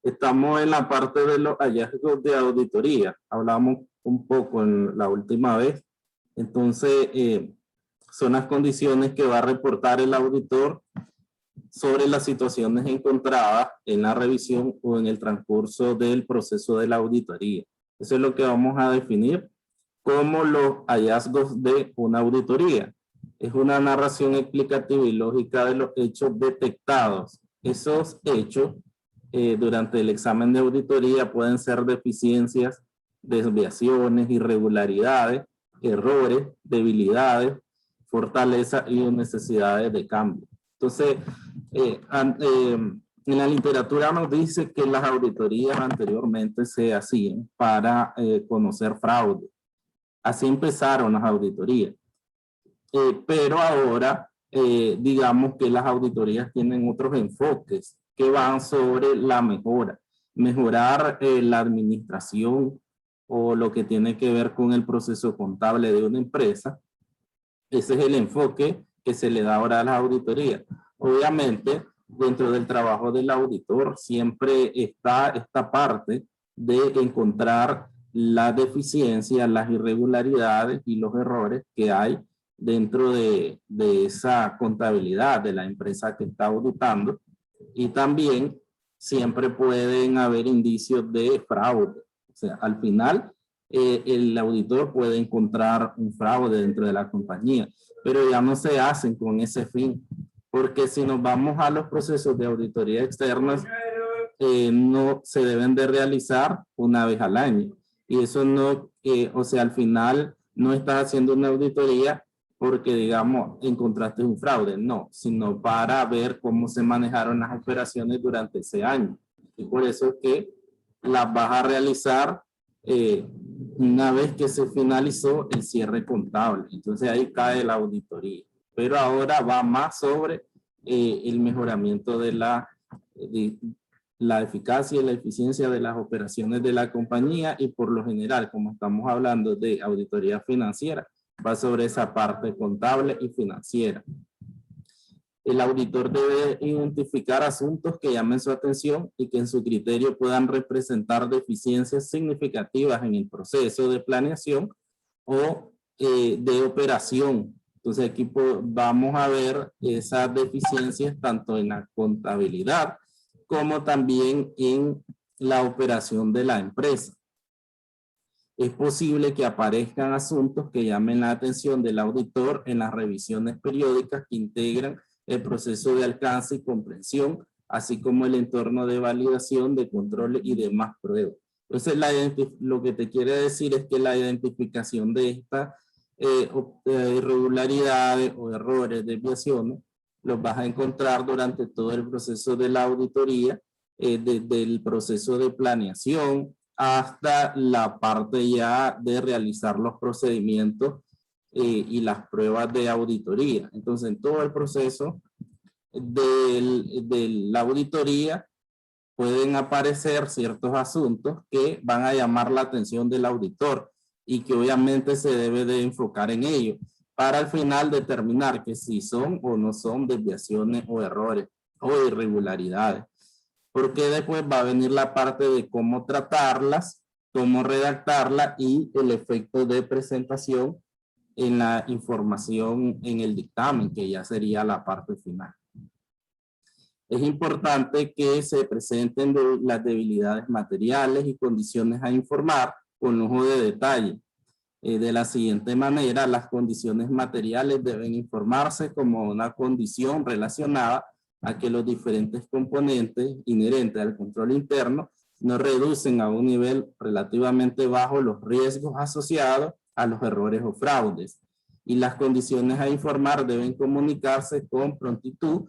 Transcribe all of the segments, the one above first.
Estamos en la parte de los hallazgos de auditoría. Hablamos un poco en la última vez. Entonces, son las condiciones que va a reportar el auditor sobre las situaciones encontradas en la revisión o en el transcurso del proceso de la auditoría. Eso es lo que vamos a definir como los hallazgos de una auditoría. Es una narración explicativa y lógica de los hechos detectados. Esos hechos durante el examen de auditoría pueden ser deficiencias, desviaciones, irregularidades, errores, debilidades, fortalezas y necesidades de cambio. Entonces, en la literatura nos dice que las auditorías anteriormente se hacían para conocer fraude. Así empezaron las auditorías. Pero ahora, digamos que las auditorías tienen otros enfoques que van sobre la mejora. Mejorar la administración o lo que tiene que ver con el proceso contable de una empresa. Ese es el enfoque que se le da ahora a las auditorías. Obviamente, dentro del trabajo del auditor siempre está esta parte de encontrar las deficiencias, las irregularidades y los errores que hay dentro de esa contabilidad de la empresa que está auditando. Y también siempre pueden haber indicios de fraude. O sea, al final el auditor puede encontrar un fraude dentro de la compañía, pero ya no se hacen con ese fin. Porque si nos vamos a los procesos de auditoría externas, no se deben de realizar una vez al año. Y eso no, o sea, al final no estás haciendo una auditoría porque, digamos, encontraste un fraude. No, sino para ver cómo se manejaron las operaciones durante ese año. Y por eso es que las vas a realizar una vez que se finalizó el cierre contable. Entonces ahí cae la auditoría. Pero ahora va más sobre el mejoramiento de la eficacia y la eficiencia de las operaciones de la compañía, y por lo general, como estamos hablando de auditoría financiera, va sobre esa parte contable y financiera. El auditor debe identificar asuntos que llamen su atención y que en su criterio puedan representar deficiencias significativas en el proceso de planeación o de operación. Entonces aquí vamos a ver esas deficiencias tanto en la contabilidad como también en la operación de la empresa. Es posible que aparezcan asuntos que llamen la atención del auditor en las revisiones periódicas que integran el proceso de alcance y comprensión, así como el entorno de validación, de control y demás pruebas. Entonces, lo que te quiere decir es que la identificación de estas irregularidades o errores, desviaciones, los vas a encontrar durante todo el proceso de la auditoría, desde el proceso de planeación hasta la parte ya de realizar los procedimientos y las pruebas de auditoría. Entonces, en todo el proceso de la auditoría pueden aparecer ciertos asuntos que van a llamar la atención del auditor y que obviamente se debe de enfocar en ello para al final determinar que si son o no son desviaciones o errores o irregularidades. Porque después va a venir la parte de cómo tratarlas, cómo redactarlas y el efecto de presentación en la información en el dictamen, que ya sería la parte final. Es importante que se presenten las debilidades materiales y condiciones a informar con lujo de detalle. De la siguiente manera, las condiciones materiales deben informarse como una condición relacionada a que los diferentes componentes inherentes al control interno no reducen a un nivel relativamente bajo los riesgos asociados a los errores o fraudes. Y las condiciones a informar deben comunicarse con prontitud,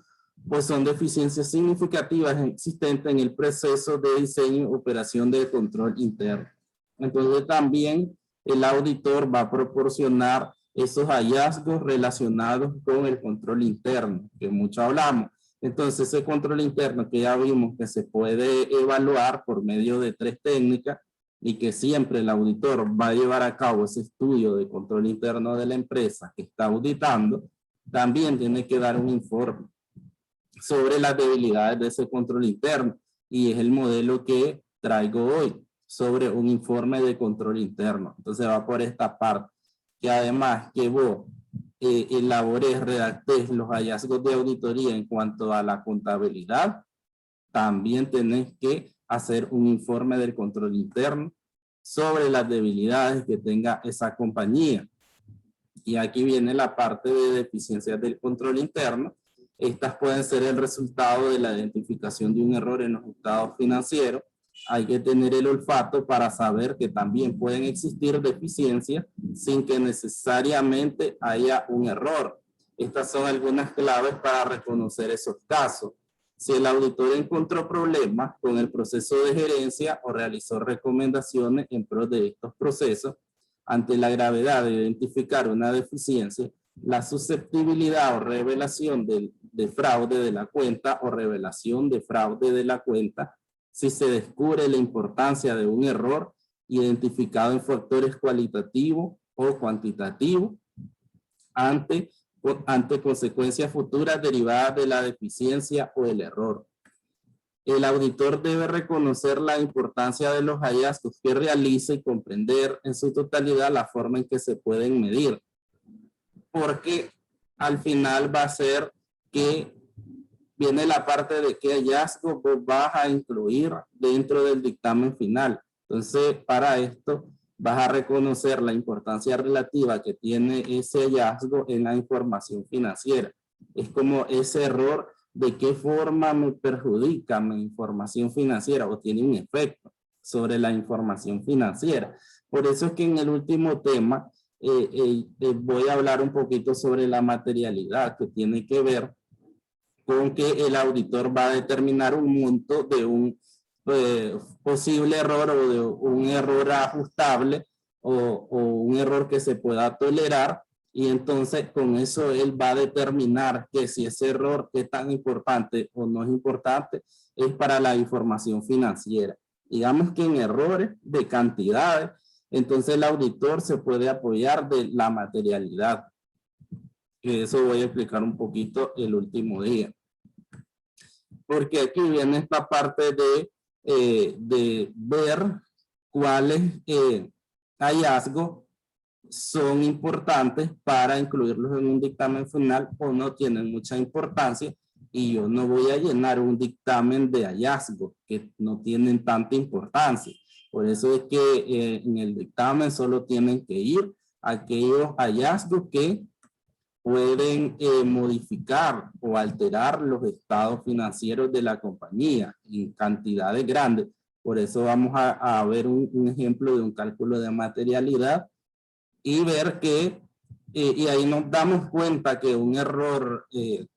pues son deficiencias significativas existentes en el proceso de diseño y operación de control interno. Entonces también el auditor va a proporcionar esos hallazgos relacionados con el control interno, que mucho hablamos. Entonces ese control interno que ya vimos que se puede evaluar por medio de 3 técnicas y que siempre el auditor va a llevar a cabo ese estudio de control interno de la empresa que está auditando, también tiene que dar un informe sobre las debilidades de ese control interno y es el modelo que traigo hoy sobre un informe de control interno. Entonces va por esta parte, que además que vos elabores, redactes los hallazgos de auditoría en cuanto a la contabilidad, también tenés que hacer un informe del control interno sobre las debilidades que tenga esa compañía. Y aquí viene la parte de deficiencias del control interno. Estas pueden ser el resultado de la identificación de un error en los estados financieros. Hay que tener el olfato para saber que también pueden existir deficiencias sin que necesariamente haya un error. Estas son algunas claves para reconocer esos casos. Si el auditor encontró problemas con el proceso de gerencia o realizó recomendaciones en pro de estos procesos, ante la gravedad de identificar una deficiencia, la susceptibilidad o revelación de fraude de la cuenta o revelación de fraude de la cuenta, si se descubre la importancia de un error identificado en factores cualitativos o cuantitativos ante consecuencias futuras derivadas de la deficiencia o el error. El auditor debe reconocer la importancia de los hallazgos que realiza y comprender en su totalidad la forma en que se pueden medir, porque al final va a ser que viene la parte de qué hallazgo vos vas a incluir dentro del dictamen final. Entonces, para esto vas a reconocer la importancia relativa que tiene ese hallazgo en la información financiera. Es como ese error, de qué forma me perjudica mi información financiera o tiene un efecto sobre la información financiera. Por eso es que en el último tema voy a hablar un poquito sobre la materialidad, que tiene que ver con que el auditor va a determinar un monto de un posible error o de un error ajustable o un error que se pueda tolerar, y entonces con eso él va a determinar que si ese error es tan importante o no es importante es para la información financiera. Digamos que en errores de cantidades, entonces el auditor se puede apoyar de la materialidad. Eso voy a explicar un poquito el último día. Porque aquí viene esta parte de ver cuáles hallazgos son importantes para incluirlos en un dictamen final o no tienen mucha importancia, y yo no voy a llenar un dictamen de hallazgos que no tienen tanta importancia. Por eso es que en el dictamen solo tienen que ir aquellos hallazgos que pueden modificar o alterar los estados financieros de la compañía en cantidades grandes. Por eso vamos a ver un ejemplo de un cálculo de materialidad y ver que, y ahí nos damos cuenta que un error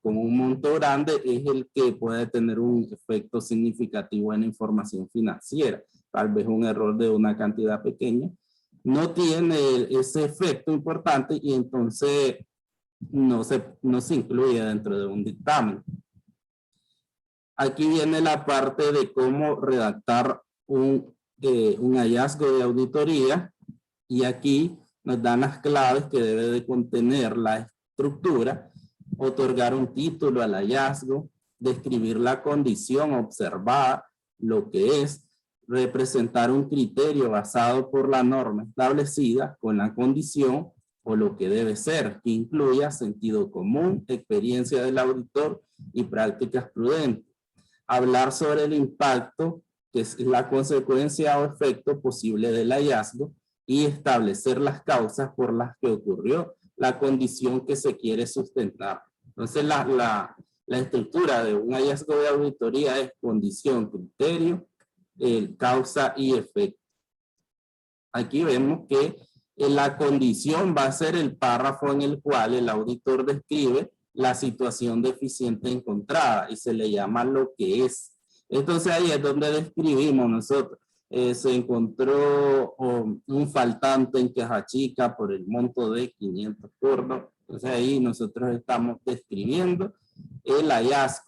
con un monto grande es el que puede tener un efecto significativo en la información financiera. Tal vez un error de una cantidad pequeña no tiene ese efecto importante y entonces no se incluye dentro de un dictamen. Aquí viene la parte de cómo redactar un hallazgo de auditoría, y aquí nos dan las claves que debe de contener la estructura: otorgar un título al hallazgo, describir la condición observada, lo que es, representar un criterio basado por la norma establecida con la condición o lo que debe ser, que incluya sentido común, experiencia del auditor y prácticas prudentes. Hablar sobre el impacto, que es la consecuencia o efecto posible del hallazgo, y establecer las causas por las que ocurrió la condición que se quiere sustentar. Entonces, la estructura de un hallazgo de auditoría es condición, criterio, causa y efecto. Aquí vemos que la condición va a ser el párrafo en el cual el auditor describe la situación deficiente encontrada y se le llama lo que es. Entonces ahí es donde describimos nosotros. Se encontró un faltante en Caja Chica por el monto de 500 cornos. Entonces ahí nosotros estamos describiendo el hallazgo.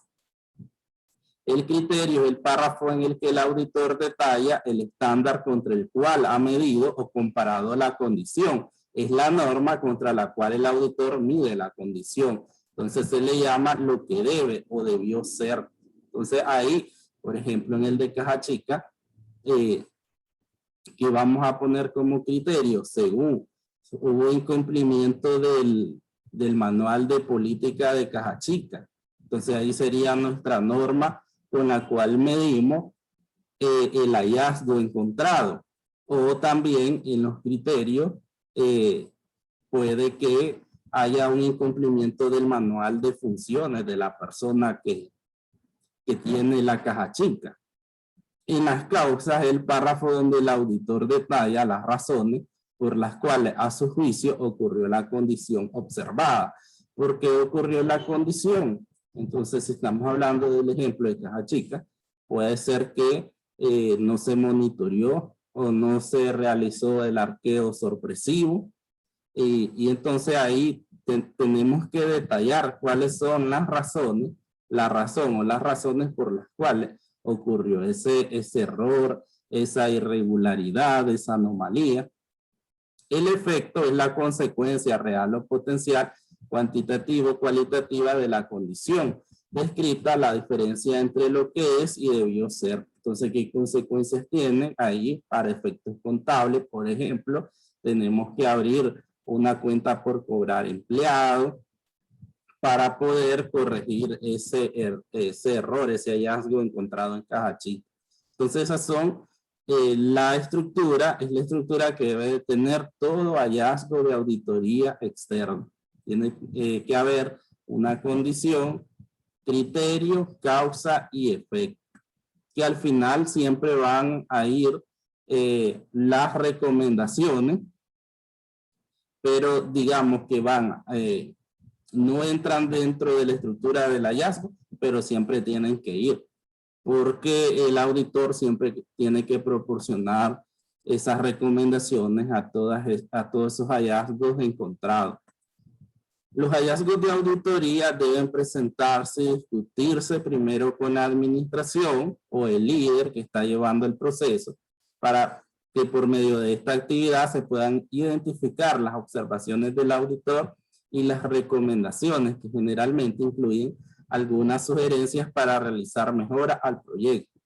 El criterio es el párrafo en el que el auditor detalla el estándar contra el cual ha medido o comparado la condición. Es la norma contra la cual el auditor mide la condición. Entonces se le llama lo que debe o debió ser. Entonces ahí Por ejemplo, en el de Caja Chica, que vamos a poner como criterio, según hubo incumplimiento del manual de política de Caja Chica. Entonces ahí sería nuestra norma con la cual medimos el hallazgo encontrado. O también en los criterios puede que haya un incumplimiento del manual de funciones de la persona que tiene la Caja Chica. En las causas, el párrafo donde el auditor detalla las razones por las cuales a su juicio ocurrió la condición observada. ¿Por qué ocurrió la condición? Entonces, si estamos hablando del ejemplo de Caja Chica, puede ser que no se monitoreó o no se realizó el arqueo sorpresivo. Y entonces ahí tenemos que detallar cuáles son las razones, la razón o las razones por las cuales ocurrió ese error, esa irregularidad, esa anomalía. El efecto es la consecuencia real o potencial, cuantitativo o cualitativa de la condición descrita, la diferencia entre lo que es y debió ser. Entonces, ¿qué consecuencias tiene ahí para efectos contables? Por ejemplo, tenemos que abrir una cuenta por cobrar empleado para poder corregir ese error, ese hallazgo encontrado en Caja Chica. Entonces, esas son la estructura, es la estructura que debe de tener todo hallazgo de auditoría externa. Tiene que haber una condición, criterio, causa y efecto, que al final siempre van a ir las recomendaciones, pero digamos que van, no entran dentro de la estructura del hallazgo, pero siempre tienen que ir, porque el auditor siempre tiene que proporcionar esas recomendaciones a todos esos hallazgos encontrados. Los hallazgos de auditoría deben presentarse y discutirse primero con la administración o el líder que está llevando el proceso, para que por medio de esta actividad se puedan identificar las observaciones del auditor y las recomendaciones, que generalmente incluyen algunas sugerencias para realizar mejoras al proyecto.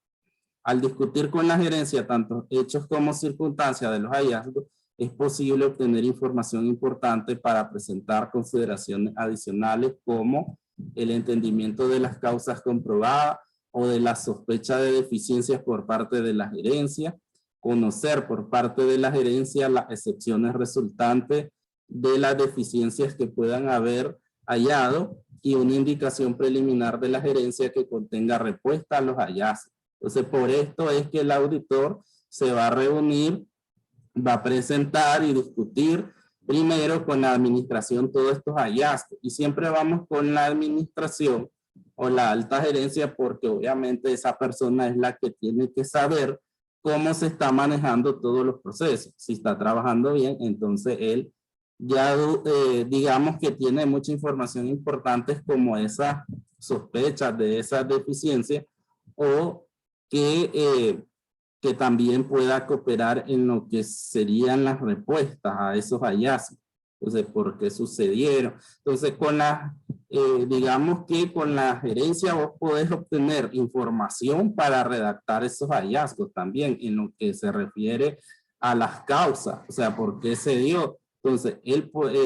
Al discutir con la gerencia tanto hechos como circunstancias de los hallazgos, es posible obtener información importante para presentar consideraciones adicionales, como el entendimiento de las causas comprobadas o de la sospecha de deficiencias por parte de la gerencia, conocer por parte de la gerencia las excepciones resultantes de las deficiencias que puedan haber hallado, y una indicación preliminar de la gerencia que contenga respuesta a los hallazgos. Entonces, por esto es que el auditor se va a reunir, va a presentar y discutir primero con la administración todos estos hallazgos. Y siempre vamos con la administración o la alta gerencia, porque obviamente esa persona es la que tiene que saber cómo se está manejando todos los procesos. Si está trabajando bien, entonces él ya digamos que tiene mucha información importante, como esas sospechas de esas deficiencias, o que también pueda cooperar en lo que serían las respuestas a esos hallazgos. Entonces, ¿por qué sucedieron? Entonces, con la, digamos que con la gerencia vos podés obtener información para redactar esos hallazgos también, en lo que se refiere a las causas, o sea, ¿por qué se dio? Entonces,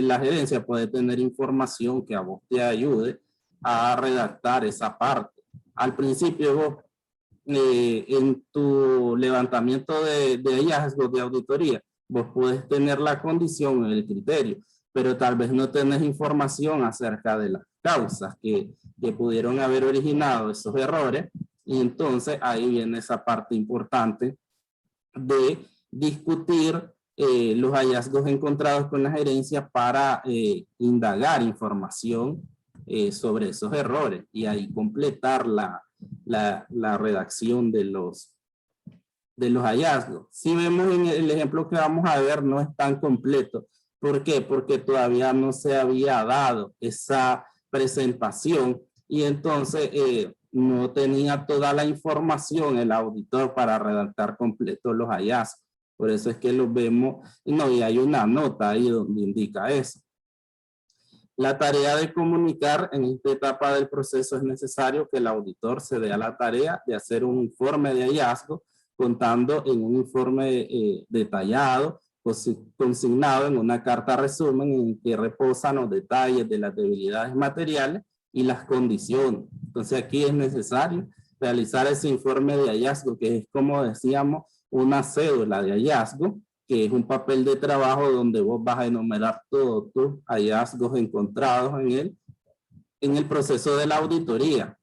la gerencia puede tener información que a vos te ayude a redactar esa parte. Al principio vos, en tu levantamiento de hallazgos de auditoría, vos puedes tener la condición, el criterio, pero tal vez no tenés información acerca de las causas que pudieron haber originado esos errores, y entonces ahí viene esa parte importante de discutir los hallazgos encontrados con la gerencia para indagar información sobre esos errores, y ahí completar la redacción de los hallazgos. Si vemos en el ejemplo que vamos a ver, no es tan completo. ¿Por qué? Porque todavía no se había dado esa presentación, y entonces no tenía toda la información el auditor para redactar completo los hallazgos. Por eso es que los vemos, no, y hay una nota ahí donde indica eso. La tarea de comunicar en esta etapa del proceso es necesario que el auditor se dé a la tarea de hacer un informe de hallazgo, contando en un informe detallado, consignado en una carta resumen en que reposan los detalles de las debilidades materiales y las condiciones. Entonces aquí es necesario realizar ese informe de hallazgo, que es, como decíamos, una cédula de hallazgo, que es un papel de trabajo donde vos vas a enumerar todos tus hallazgos encontrados en el proceso de la auditoría.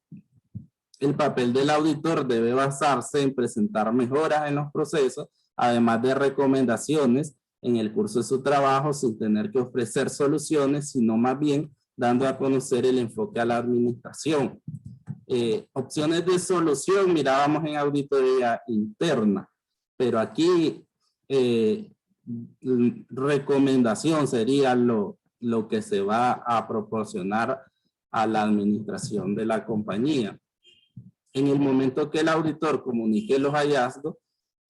El papel del auditor debe basarse en presentar mejoras en los procesos, además de recomendaciones en el curso de su trabajo, sin tener que ofrecer soluciones, sino más bien dando a conocer el enfoque a la administración. Opciones de solución mirábamos en auditoría interna, pero aquí recomendación sería lo que se va a proporcionar a la administración de la compañía. En el momento que el auditor comunique los hallazgos,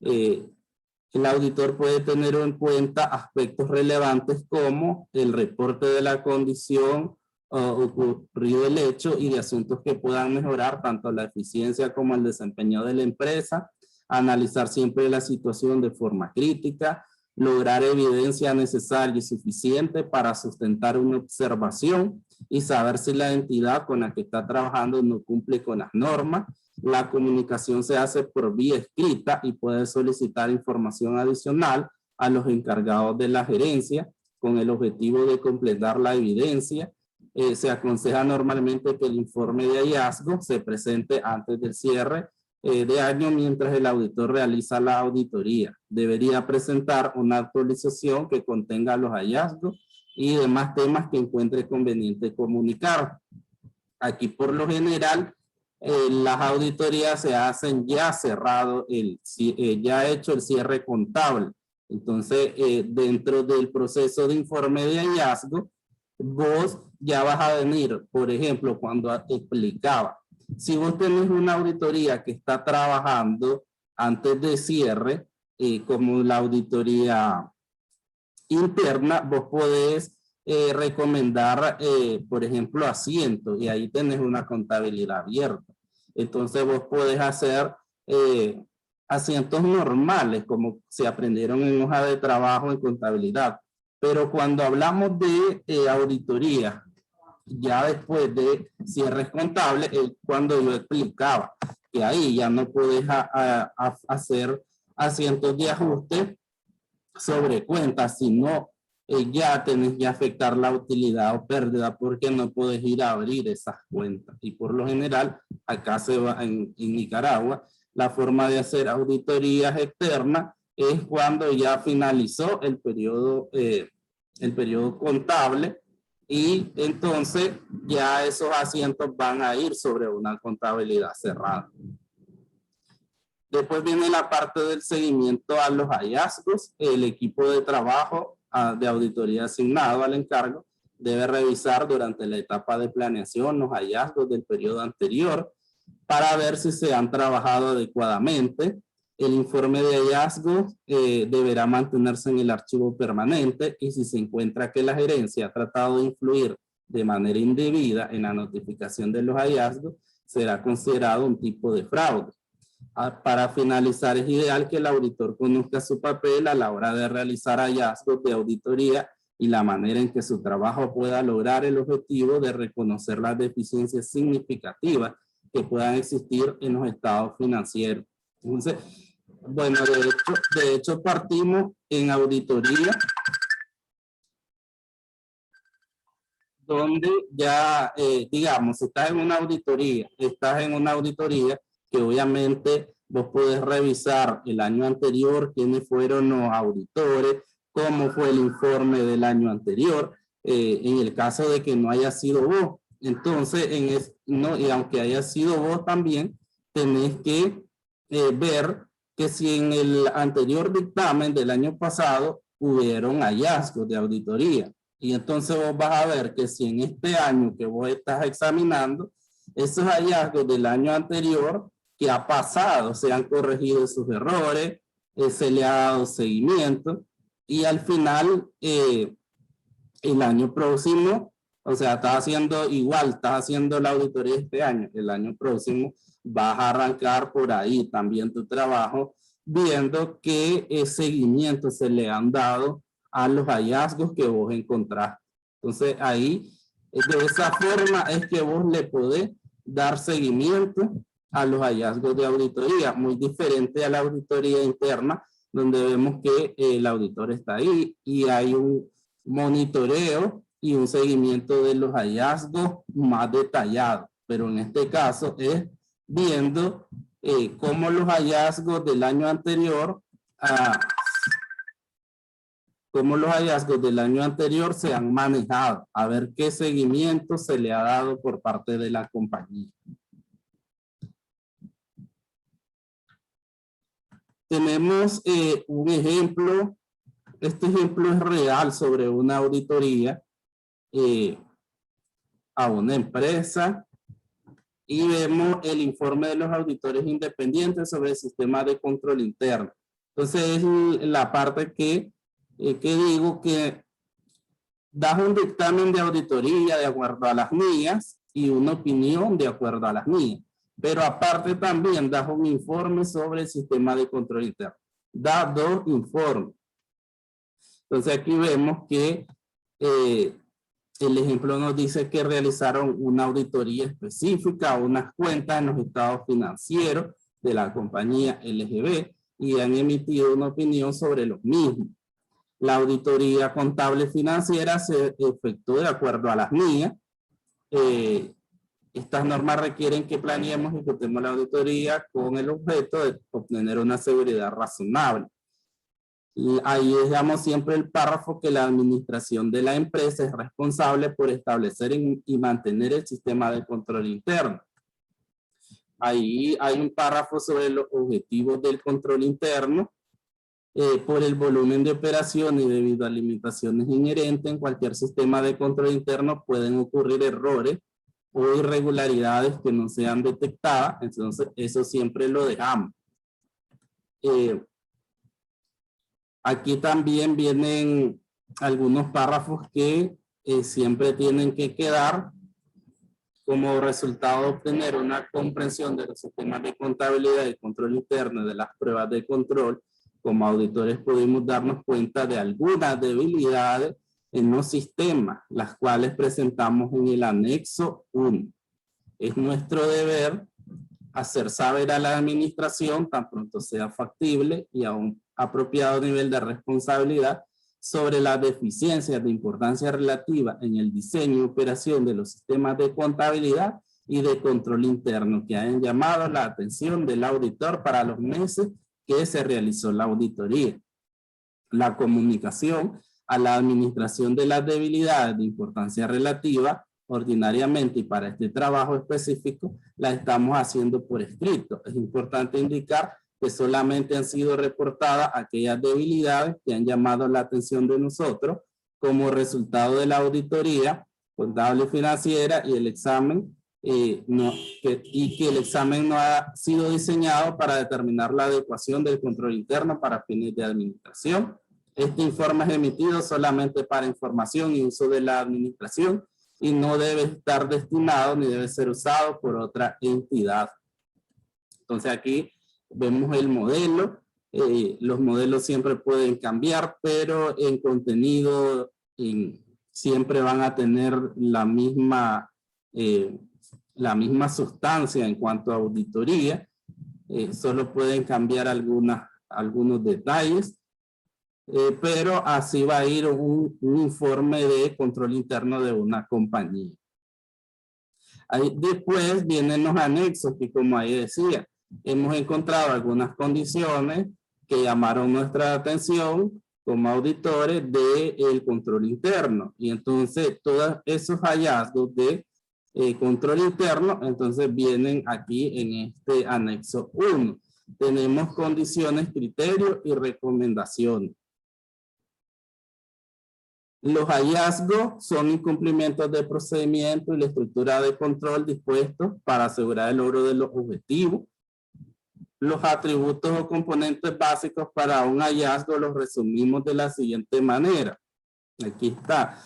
el auditor puede tener en cuenta aspectos relevantes como el reporte de la condición ocurrido el hecho y de asuntos que puedan mejorar tanto la eficiencia como el desempeño de la empresa, analizar siempre la situación de forma crítica, lograr evidencia necesaria y suficiente para sustentar una observación y saber si la entidad con la que está trabajando no cumple con las normas. La comunicación se hace por vía escrita y puede solicitar información adicional a los encargados de la gerencia con el objetivo de completar la evidencia. Se aconseja normalmente que el informe de hallazgo se presente antes del cierre de año mientras el auditor realiza la auditoría. Debería presentar una actualización que contenga los hallazgos y demás temas que encuentre conveniente comunicar. Aquí por lo general las auditorías se hacen ya cerrado, ya hecho el cierre contable. Entonces dentro del proceso de informe de hallazgo, vos ya vas a venir, por ejemplo, cuando explicaba, si vos tenés una auditoría que está trabajando antes de cierre, como la auditoría interna, vos podés recomendar, por ejemplo, asientos, y ahí tenés una contabilidad abierta. Entonces vos podés hacer asientos normales, como se aprendieron en hoja de trabajo en contabilidad. Pero cuando hablamos de auditoría, ya después de cierres contables, cuando yo explicaba que ahí ya no puedes hacer asientos de ajuste sobre cuentas, sino ya tenés que afectar la utilidad o pérdida porque no puedes ir a abrir esas cuentas. Y por lo general, acá se va en Nicaragua, la forma de hacer auditorías externas es cuando ya finalizó el periodo contable, y entonces ya esos asientos van a ir sobre una contabilidad cerrada. Después viene la parte del seguimiento a los hallazgos. El equipo de trabajo de auditoría asignado al encargo debe revisar durante la etapa de planeación los hallazgos del periodo anterior para ver si se han trabajado adecuadamente. El informe de hallazgos deberá mantenerse en el archivo permanente, y si se encuentra que la gerencia ha tratado de influir de manera indebida en la notificación de los hallazgos, será considerado un tipo de fraude. Para finalizar, es ideal que el auditor conozca su papel a la hora de realizar hallazgos de auditoría y la manera en que su trabajo pueda lograr el objetivo de reconocer las deficiencias significativas que puedan existir en los estados financieros. Entonces, bueno, de hecho partimos en auditoría, donde ya, digamos, estás en una auditoría que obviamente vos podés revisar el año anterior, quiénes fueron los auditores, cómo fue el informe del año anterior, en el caso de que no haya sido vos. Entonces, y aunque haya sido vos también, tenés que ver que si en el anterior dictamen del año pasado hubieron hallazgos de auditoría. Y entonces vos vas a ver que si en este año que vos estás examinando, esos hallazgos del año anterior que ha pasado, se han corregido sus errores, se le ha dado seguimiento, y al final, el año próximo, O sea, estás haciendo igual, estás haciendo la auditoría este año, el año próximo vas a arrancar por ahí también tu trabajo, viendo qué seguimiento se le han dado a los hallazgos que vos encontraste. Entonces ahí, de esa forma es que vos le podés dar seguimiento a los hallazgos de auditoría, muy diferente a la auditoría interna, donde vemos que el auditor está ahí y hay un monitoreo y un seguimiento de los hallazgos más detallado. Pero en este caso es viendo cómo los hallazgos del año anterior se han manejado, a ver qué seguimiento se le ha dado por parte de la compañía. Tenemos un ejemplo, este ejemplo es real sobre una auditoría a una empresa y vemos el informe de los auditores independientes sobre el sistema de control interno. Entonces es la parte que digo que das un dictamen de auditoría de acuerdo a las mías y una opinión de acuerdo a las mías. Pero aparte también das un informe sobre el sistema de control interno. Da dos informes. Entonces aquí vemos que el ejemplo nos dice que realizaron una auditoría específica a unas cuentas en los estados financieros de la compañía LGB y han emitido una opinión sobre los mismos. La auditoría contable financiera se efectuó de acuerdo a las mías. Estas normas requieren que planeemos y ejecutemos la auditoría con el objeto de obtener una seguridad razonable. Y ahí dejamos siempre el párrafo que la administración de la empresa es responsable por establecer y mantener el sistema de control interno. Ahí hay un párrafo sobre los objetivos del control interno. Por el volumen de operación y debido a limitaciones inherentes en cualquier sistema de control interno pueden ocurrir errores o irregularidades que no sean detectadas. Entonces eso siempre lo dejamos. Aquí también vienen algunos párrafos que siempre tienen que quedar como resultado de obtener una comprensión de los sistemas de contabilidad y control interno de las pruebas de control. Como auditores pudimos darnos cuenta de algunas debilidades en los sistemas, las cuales presentamos en el anexo 1. Es nuestro deber hacer saber a la administración, tan pronto sea factible y a un apropiado nivel de responsabilidad, sobre las deficiencias de importancia relativa en el diseño y operación de los sistemas de contabilidad y de control interno que hayan llamado la atención del auditor para los meses que se realizó la auditoría. La comunicación a la administración de las debilidades de importancia relativa, ordinariamente y para este trabajo específico, la estamos haciendo por escrito. Es importante indicar que solamente han sido reportadas aquellas debilidades que han llamado la atención de nosotros como resultado de la auditoría contable financiera y el examen que el examen no ha sido diseñado para determinar la adecuación del control interno para fines de administración. Este informe es emitido solamente para información y uso de la administración y no debe estar destinado ni debe ser usado por otra entidad. Entonces aquí vemos el modelo. Los modelos siempre pueden cambiar, pero en contenido siempre van a tener la misma sustancia en cuanto a auditoría. Solo pueden cambiar algunos detalles, pero así va a ir un informe de control interno de una compañía. Ahí después vienen los anexos que, como ahí decía, hemos encontrado algunas condiciones que llamaron nuestra atención como auditores del control interno. Y entonces todos esos hallazgos de control interno, entonces vienen aquí en este anexo 1. Tenemos condiciones, criterios y recomendaciones. Los hallazgos son incumplimientos de procedimiento y la estructura de control dispuestos para asegurar el logro de los objetivos. Los atributos o componentes básicos para un hallazgo los resumimos de la siguiente manera. Aquí está.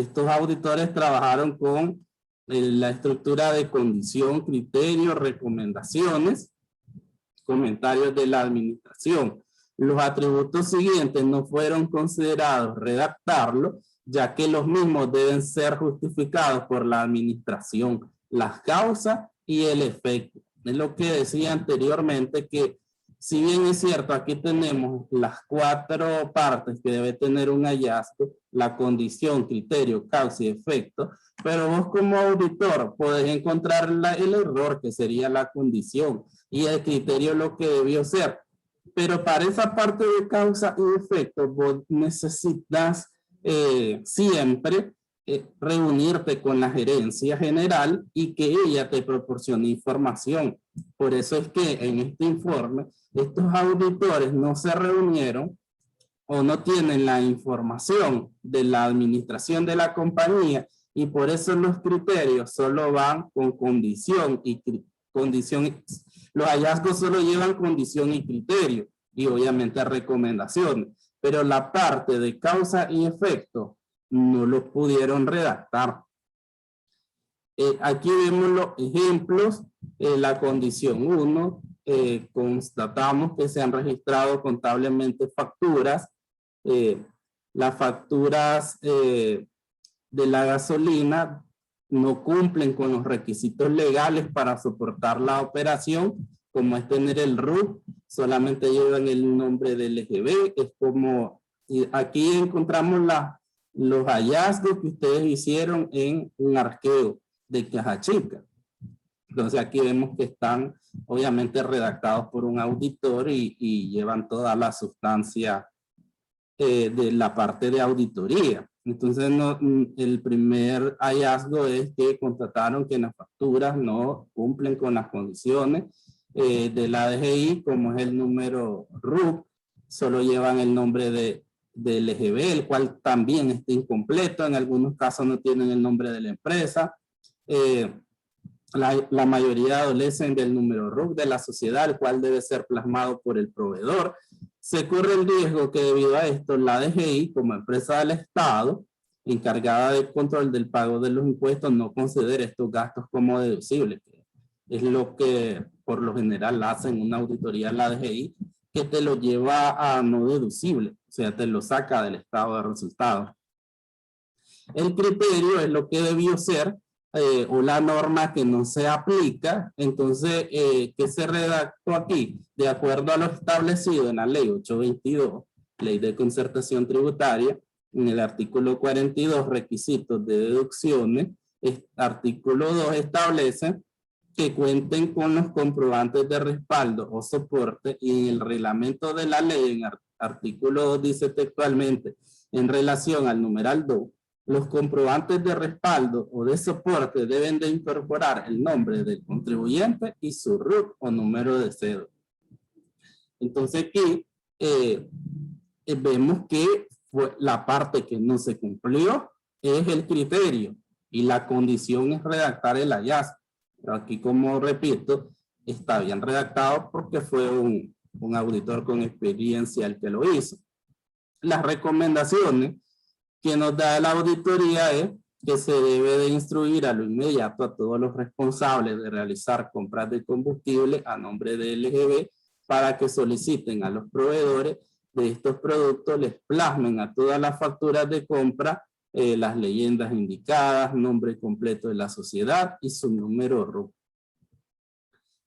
estos auditores trabajaron con la estructura de condición, criterio, recomendaciones, comentarios de la administración. Los atributos siguientes no fueron considerados redactarlo, ya que los mismos deben ser justificados por la administración, las causas y el efecto. Es lo que decía anteriormente, que si bien es cierto, aquí tenemos las 4 partes que debe tener un hallazgo: la condición, criterio, causa y efecto, pero vos como auditor podés encontrar el error, que sería la condición, y el criterio lo que debió ser. Pero para esa parte de causa y efecto, vos necesitas siempre reunirte con la gerencia general y que ella te proporcione información. Por eso es que en este informe, estos auditores no se reunieron o no tienen la información de la administración de la compañía, y por eso los criterios solo van con condición y condición. Los hallazgos solo llevan condición y criterio, y obviamente recomendaciones, pero la parte de causa y efecto no lo pudieron redactar. Aquí vemos los ejemplos. La condición 1, constatamos que se han registrado contablemente facturas. Las facturas de la gasolina no cumplen con los requisitos legales para soportar la operación, como es tener el RUC, solamente llevan el nombre del LGB. Es como, aquí encontramos los hallazgos que ustedes hicieron en un arqueo de Caja Chica. Entonces aquí vemos que están obviamente redactados por un auditor y llevan toda la sustancia de la parte de auditoría. Entonces el primer hallazgo es que constataron que las facturas no cumplen con las condiciones de la DGI, como es el número RUC, solo llevan el nombre del LGB, el cual también está incompleto. En algunos casos no tienen el nombre de la empresa. La mayoría adolecen del número RUC de la sociedad, el cual debe ser plasmado por el proveedor. Se corre el riesgo que debido a esto la DGI, como empresa del Estado encargada del control del pago de los impuestos, no considere estos gastos como deducibles. Es lo que por lo general hacen una auditoría a la DGI, que te lo lleva a no deducible, o sea, te lo saca del estado de resultados. El criterio es lo que debió ser, o la norma que no se aplica. Entonces, ¿qué se redactó aquí? De acuerdo a lo establecido en la ley 822, ley de concertación tributaria, en el artículo 42, requisitos de deducciones, artículo 2 establece que cuenten con los comprobantes de respaldo o soporte, y en el reglamento de la ley, en artículo 2 dice textualmente, en relación al numeral 2, los comprobantes de respaldo o de soporte deben de incorporar el nombre del contribuyente y su RUC o número de cédula. Entonces aquí vemos que la parte que no se cumplió es el criterio, y la condición es redactar el hallazgo. Pero aquí, como repito, está bien redactado porque fue un auditor con experiencia el que lo hizo. Las recomendaciones que nos da la auditoría es que se debe de instruir a lo inmediato a todos los responsables de realizar compras de combustible a nombre de LGB para que soliciten a los proveedores de estos productos, les plasmen a todas las facturas de compra las leyendas indicadas, nombre completo de la sociedad y su número RUC.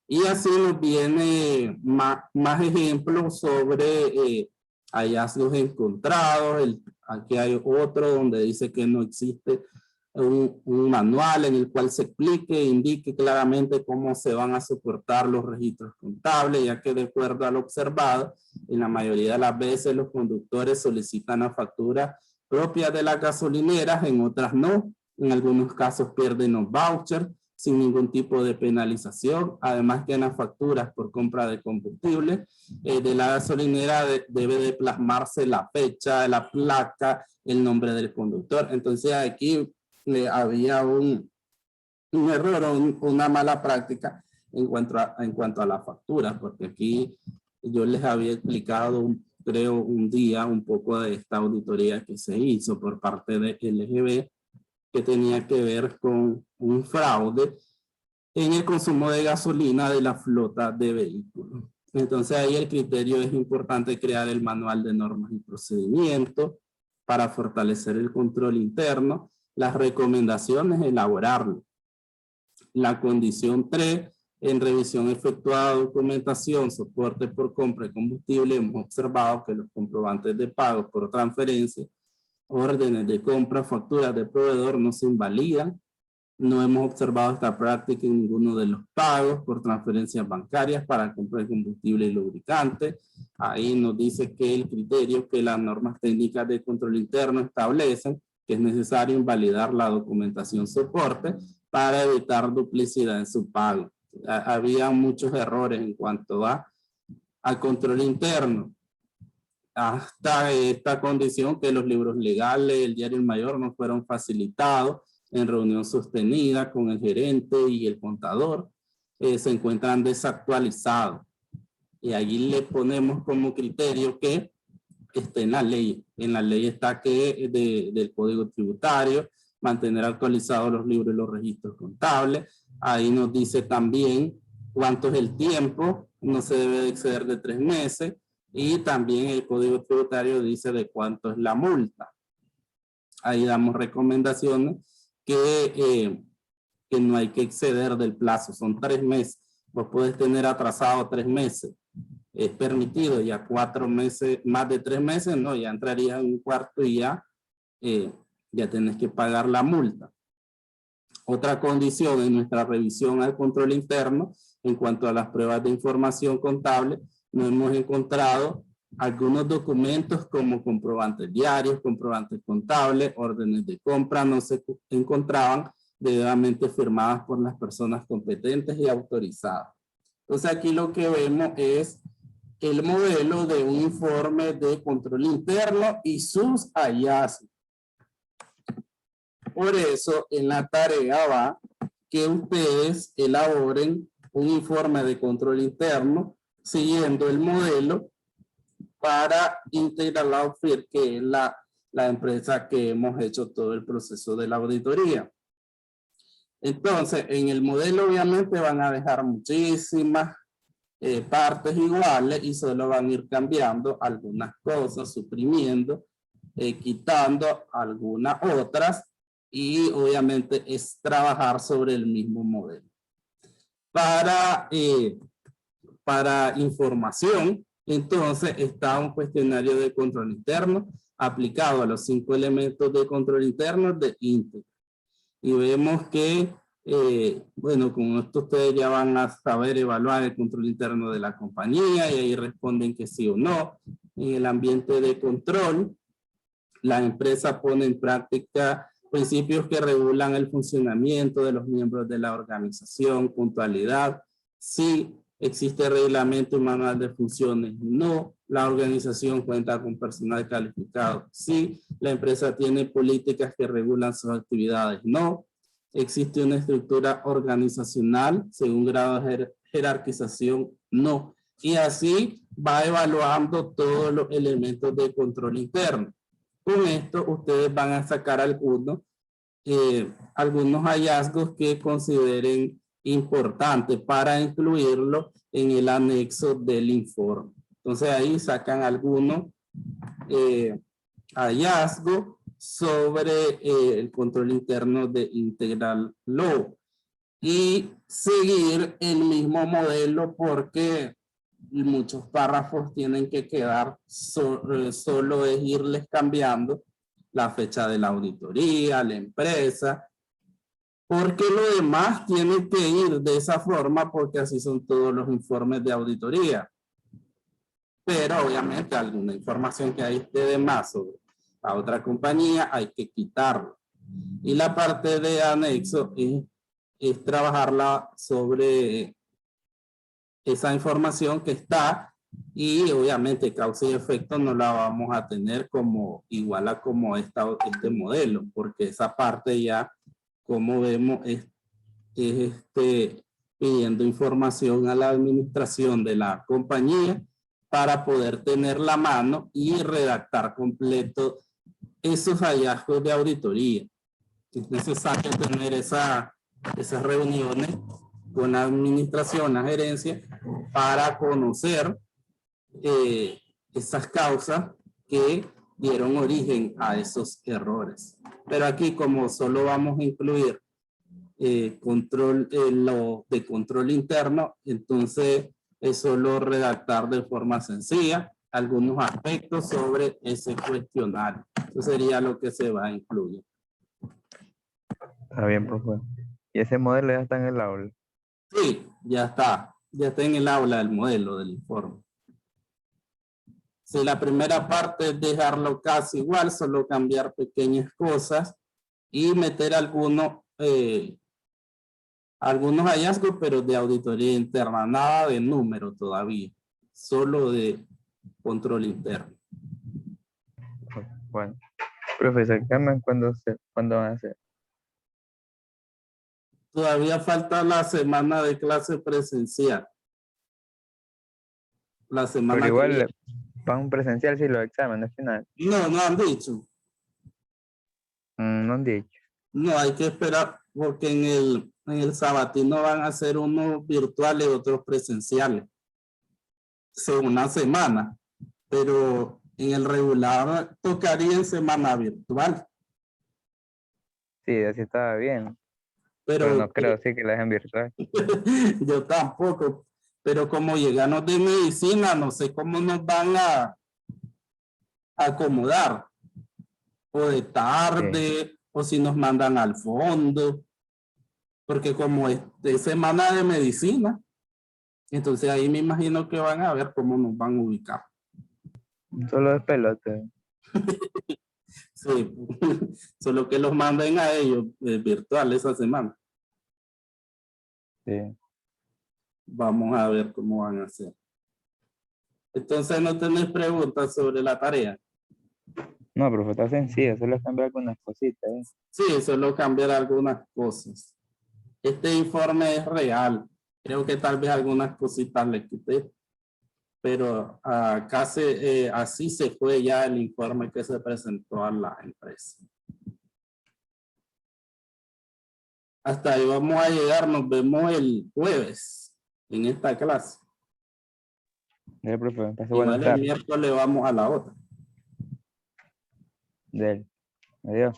Y así nos viene más ejemplos sobre hallazgos encontrados. Aquí hay otro donde dice que no existe un manual en el cual se explique e indique claramente cómo se van a soportar los registros contables, ya que de acuerdo a lo observado, en la mayoría de las veces los conductores solicitan la factura propias de las gasolineras, en otras no. En algunos casos pierden los vouchers sin ningún tipo de penalización. Además que en las facturas por compra de combustible de la gasolinera debe de plasmarse la fecha, la placa, el nombre del conductor. Entonces aquí había un error o una mala práctica en cuanto a la factura, porque aquí yo les había explicado creo un día un poco de esta auditoría que se hizo por parte de LGB, que tenía que ver con un fraude en el consumo de gasolina de la flota de vehículos. Entonces ahí el criterio es importante crear el manual de normas y procedimientos para fortalecer el control interno, las recomendaciones, elaborarlo. La condición 3, en revisión efectuada documentación, soporte por compra de combustible, hemos observado que los comprobantes de pago por transferencia, órdenes de compra, facturas de proveedor no se invalidan. No hemos observado esta práctica en ninguno de los pagos por transferencias bancarias para compra de combustible y lubricante. Ahí nos dice que el criterio que las normas técnicas de control interno establecen que es necesario invalidar la documentación soporte para evitar duplicidad en su pago. Había muchos errores en cuanto a control interno. Hasta esta condición que los libros legales, el diario mayor no fueron facilitados en reunión sostenida con el gerente y el contador, se encuentran desactualizados. Y allí le ponemos como criterio que esté en la ley. En la ley está que del Código Tributario, mantener actualizados los libros y los registros contables. Ahí nos dice también cuánto es el tiempo, no se debe de exceder de 3 meses. Y también el Código Tributario dice de cuánto es la multa. Ahí damos recomendaciones que no hay que exceder del plazo, son 3 meses. Vos podés tener atrasado 3 meses, es permitido. Ya 4 meses, más de 3 meses, no, ya entraría en un cuarto y ya tenés que pagar la multa. Otra condición en nuestra revisión al control interno, en cuanto a las pruebas de información contable, no hemos encontrado algunos documentos como comprobantes diarios, comprobantes contables, órdenes de compra, no se encontraban debidamente firmadas por las personas competentes y autorizadas. Entonces aquí lo que vemos es el modelo de un informe de control interno y sus hallazgos. Por eso en la tarea va que ustedes elaboren un informe de control interno siguiendo el modelo para Integral Audit, que es la empresa que hemos hecho todo el proceso de la auditoría. Entonces, en el modelo obviamente van a dejar muchísimas partes iguales y solo van a ir cambiando algunas cosas, suprimiendo, quitando algunas otras, y obviamente es trabajar sobre el mismo modelo. Para información, entonces está un cuestionario de control interno aplicado a los 5 elementos de control interno de Integral. Y vemos que, bueno, con esto ustedes ya van a saber evaluar el control interno de la compañía y ahí responden que sí o no. En el ambiente de control, la empresa pone en práctica principios que regulan el funcionamiento de los miembros de la organización, puntualidad, sí. ¿Existe reglamento y manual de funciones? No. ¿La organización cuenta con personal calificado? Sí. ¿La empresa tiene políticas que regulan sus actividades? No. ¿Existe una estructura organizacional según grado de jerarquización? No. Y así va evaluando todos los elementos de control interno. Con esto ustedes van a sacar algunos hallazgos que consideren importante para incluirlo en el anexo del informe. Entonces ahí sacan algunos hallazgos sobre el control interno de Integral Law y seguir el mismo modelo porque muchos párrafos tienen que quedar, solo es irles cambiando la fecha de la auditoría, la empresa, porque lo demás tiene que ir de esa forma porque así son todos los informes de auditoría. Pero obviamente alguna información que hay de más sobre la otra compañía hay que quitarlo. Y la parte de anexo es trabajarla sobre esa información que está y obviamente causa y efecto no la vamos a tener como igual a como este modelo, porque esa parte ya, como vemos, es pidiendo información a la administración de la compañía para poder tener la mano y redactar completo esos hallazgos de auditoría. Es necesario tener esas reuniones con la administración, la gerencia, para conocer esas causas que dieron origen a esos errores. Pero aquí, como solo vamos a incluir lo de control interno, entonces es solo redactar de forma sencilla algunos aspectos sobre ese cuestionario. Eso sería lo que se va a incluir. Está bien, profe. Y ese modelo ya está en el aula. Sí, ya está en el aula el modelo del informe. Si la primera parte es dejarlo casi igual, solo cambiar pequeñas cosas y meter algunos hallazgos, pero de auditoría interna, nada de número todavía, solo de control interno. Bueno, profesor, ¿cuándo van a hacer? Todavía falta la semana de clase presencial. La semana Pero que igual viene. van presencial si los exámenes final. No han dicho. No han dicho. No, hay que esperar porque en el sabatino van a ser unos virtuales y otros presenciales. Según una semana, pero en el regular tocaría en semana virtual. Sí, así estaba bien. Pero Pero no creo sí que la dejen virtual. yo tampoco, pero como llegamos de medicina, no sé cómo nos van a acomodar, o de tarde, Sí. o si nos mandan al fondo, porque como es de semana de medicina, entonces ahí me imagino que van a ver cómo nos van a ubicar. Solo es pelote. Sí, solo que los manden a ellos virtual esa semana. Sí. Vamos a ver cómo van a hacer. Entonces, ¿no tenéis preguntas sobre la tarea? No, profe, está sencillo, solo es cambiar algunas cositas. Sí, solo cambiar algunas cosas. Este informe es real. Creo que tal vez algunas cositas le quité, pero acá así se fue ya el informe que se presentó a la empresa. Hasta ahí vamos a llegar, nos vemos el jueves en esta clase. Profe, pase buenas Igual el tardes. miércoles vamos a la otra. Adiós.